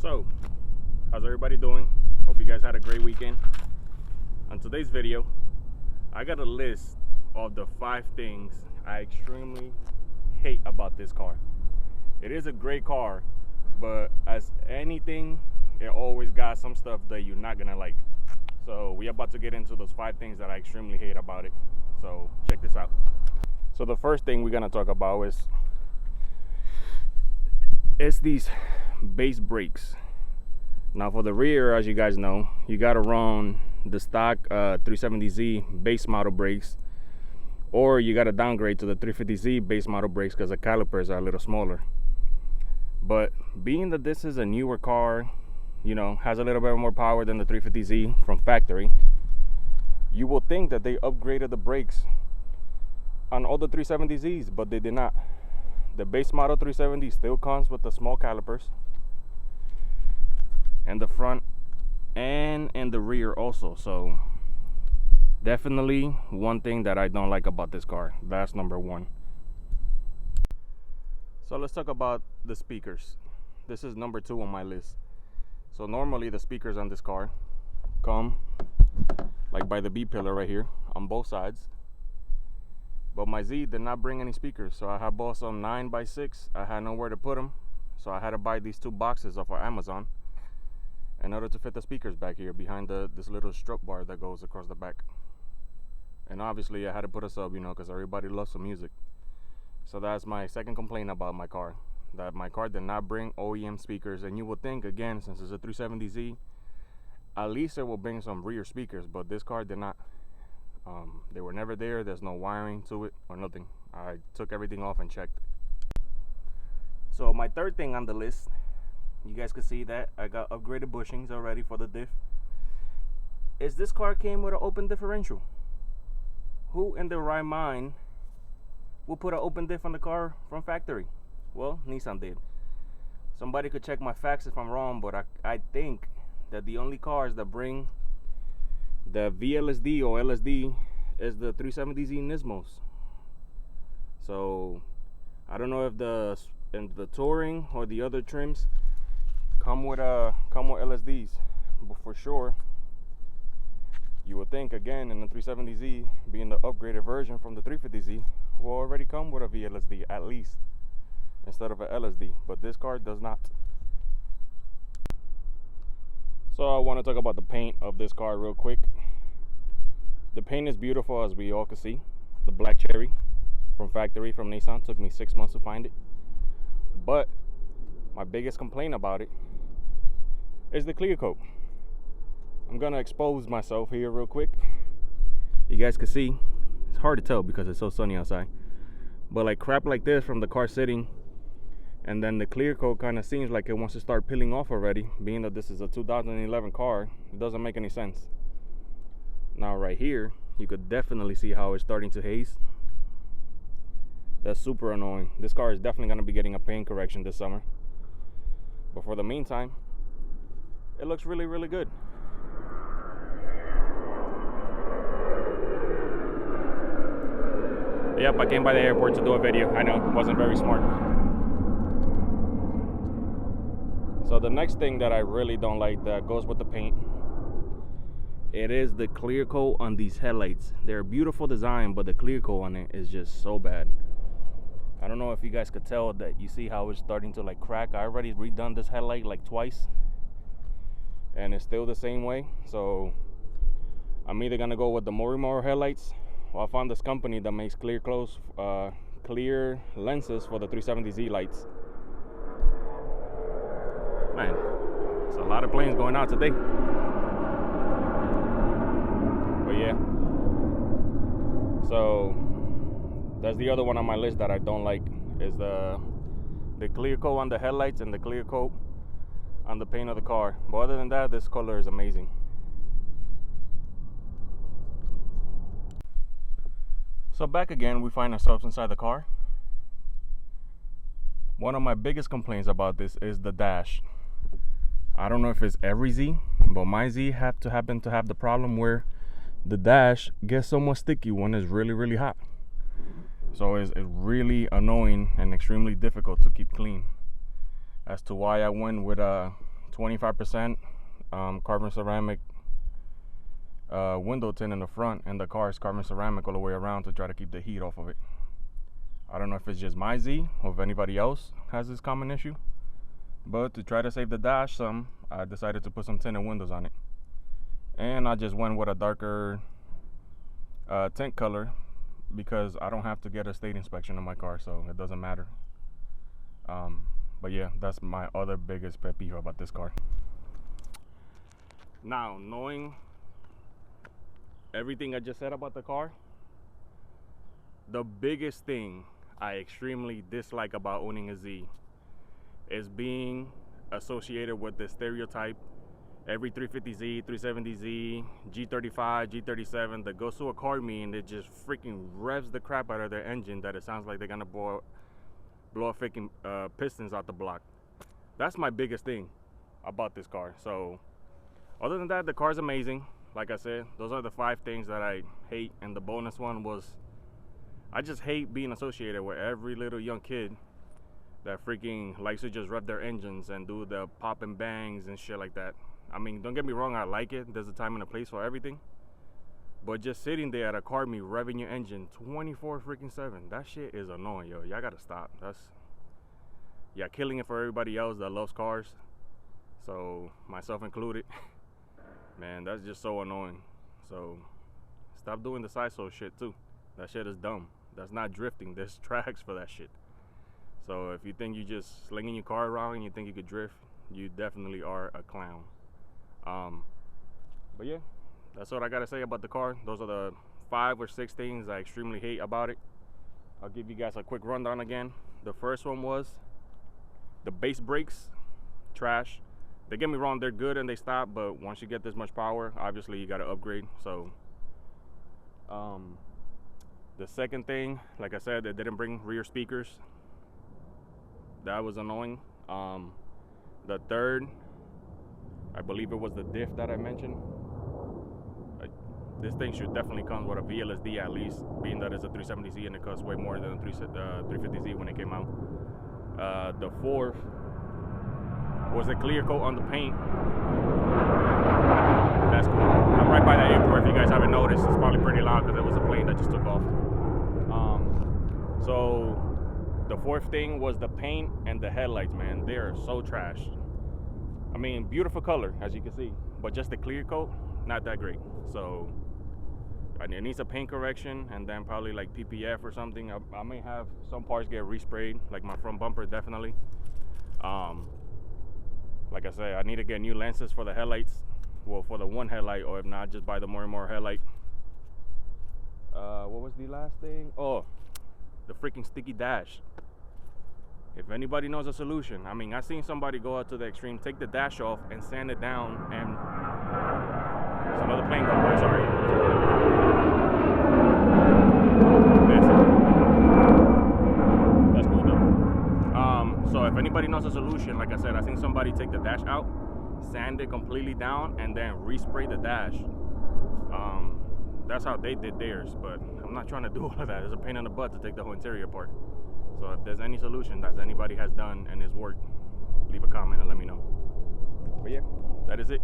So, how's everybody doing? Hope you guys had a great weekend. On today's video, I got a list of the 5 things I extremely hate about this car. It is a great car, but as anything, it always got some stuff that you're not gonna like. So we about to get into those 5 things that I extremely hate about it. So check this out. So the first thing we're gonna talk about is these base brakes. Now for the rear, as you guys know, you gotta run the stock 370Z base model brakes, or you gotta downgrade to the 350Z base model brakes because the calipers are a little smaller. But being that this is a newer car, you know, has a little bit more power than the 350Z from factory, you will think that they upgraded the brakes on all the 370Zs, but they did not. The base model 370 still comes with the small calipers, and the front and the rear also. So definitely one thing that I don't like about this car. That's number 1. So let's talk about the speakers. This is number 2 on my list. So normally the speakers on this car come like by the B pillar right here on both sides, but my Z did not bring any speakers. So I had bought some 9x6. I had nowhere to put them, so I had to buy these 2 boxes off of Amazon in order to fit the speakers back here behind this little strut bar that goes across the back. And obviously I had to put a sub, you know, because everybody loves some music. So that's my second complaint about my car, that my car did not bring OEM speakers. And you would think, again, since it's a 370Z, at least it will bring some rear speakers, but this car did not. They were never there. There's no wiring to it or nothing. I took everything off and checked. So my third thing on the list, you guys can see that I got upgraded bushings already for the diff, is this car came with an open differential. Who in their right mind will put an open diff on the car from factory? Well, Nissan did. Somebody could check my facts if I'm wrong, but I think that the only cars that bring the VLSD or LSD is the 370Z Nismos. So I don't know if the Touring or the other trims come with LSDs, but for sure you would think, again, in the 370Z being the upgraded version from the 350Z, will already come with a VLSD at least instead of a LSD, but this car does not. So I want to talk about the paint of this car real quick. The paint is beautiful, as we all can see. The black cherry from factory from Nissan. Took me 6 months to find it. But my biggest complaint about it is the clear coat. I'm gonna expose myself here real quick. You guys can see, it's hard to tell because it's so sunny outside, but like crap like this from the car sitting, and then the clear coat kind of seems like it wants to start peeling off already. Being that this is a 2011 car, it doesn't make any sense. Now right here, you could definitely see how it's starting to haze. That's super annoying. This car is definitely going to be getting a paint correction this summer, but for the meantime, it looks really, really good. Yep, I came by the airport to do a video. I know, it wasn't very smart. So the next thing that I really don't like that goes with the paint, it is the clear coat on these headlights. They're a beautiful design, but the clear coat on it is just so bad. I don't know if you guys could tell that. You see how it's starting to like crack. I already redone this headlight like twice, and it's still the same way. So I'm either gonna go with the Morimoto headlights, or I found this company that makes clear lenses for the 370Z lights. Man, it's a lot of planes going out today. But yeah, so that's the other one on my list that I don't like, is the clear coat on the headlights and the clear coat on the paint of the car. But other than that, this color is amazing. So back again, we find ourselves inside the car. One of my biggest complaints about this is the dash. I don't know if it's every Z, but my Z happen to have the problem where the dash gets somewhat sticky when it's really, really hot. So it's really annoying and extremely difficult to keep clean. As to why I went with 25% carbon ceramic window tint in the front, and the car is carbon ceramic all the way around to try to keep the heat off of it. I don't know if it's just my Z or if anybody else has this common issue, but to try to save the dash some, I decided to put some tinted windows on it. And I just went with a darker tint color because I don't have to get a state inspection on my car, so it doesn't matter. But yeah, that's my other biggest pet peeve about this car. Now, knowing everything I just said about the car, the biggest thing I extremely dislike about owning a Z is being associated with the stereotype every 350Z, 370Z, G35, G37 that goes to a car meet and it just freaking revs the crap out of their engine that it sounds like they're gonna blow freaking pistons out the block. That's my biggest thing about this car. So other than that, the car's amazing. Like I said, those are the 5 things that I hate, and the bonus one was I just hate being associated with every little young kid that freaking likes to just rev their engines and do the pop and bangs and shit like that. I mean, don't get me wrong, I like it. There's a time and a place for everything. But just sitting there at a car meet revving your engine 24/7, that shit is annoying, yo. Y'all gotta stop. Y'all killing it for everybody else that loves cars. So, myself included. Man, that's just so annoying. So, stop doing the side soul shit too. That shit is dumb. That's not drifting. There's tracks for that shit. So, if you think you just slinging your car around and you think you could drift, you definitely are a clown. But yeah, that's what I gotta say about the car. Those are the 5 or 6 things I extremely hate about it. I'll give you guys a quick rundown again. The first one was the base brakes, trash. Don't get me wrong, they're good and they stop, but once you get this much power, obviously you gotta upgrade. So the second thing, like I said, they didn't bring rear speakers. That was annoying. The third, I believe it was the diff that I mentioned. This thing should definitely come with a VLSD at least, being that it's a 370Z and it costs way more than a 350Z when it came out. The fourth was the clear coat on the paint. That's cool. I'm right by the airport. If you guys haven't noticed, it's probably pretty loud because there was a plane that just took off. So the fourth thing was the paint and the headlights, man. They're so trash. I mean, beautiful color, as you can see, but just the clear coat, not that great. So it needs a paint correction and then probably like PPF or something. I may have some parts get resprayed, like my front bumper, definitely. Like I said, I need to get new lenses for the headlights. Well, for the one headlight, or if not, just buy the more headlight. What was the last thing? Oh, the freaking sticky dash. If anybody knows a solution, I mean, I've seen somebody go out to the extreme, take the dash off and sand it down, and there's another plane going by, sorry. That's cool though. So if anybody knows a solution, like I said, I've seen somebody take the dash out, sand it completely down, and then respray the dash. That's how they did theirs, but I'm not trying to do all of that. It's a pain in the butt to take the whole interior apart. So if there's any solution that anybody has done and it's worked, leave a comment and let me know. But yeah, that is it.